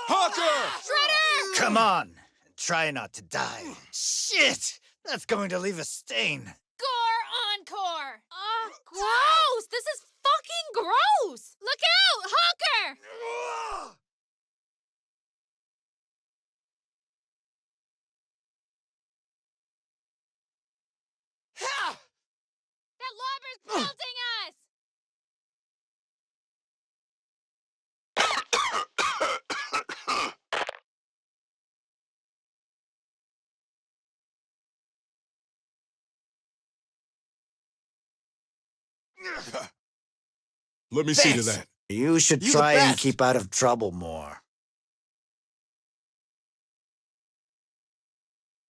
Hawker! Shredder! Come on, try not to die. Shit! That's going to leave a stain. Gore encore! Ugh, gross! This is fucking gross! Look out! Hawker! That lobber's pelting us! Let me see to Thanks. that. You should You the try and best. keep out of trouble more.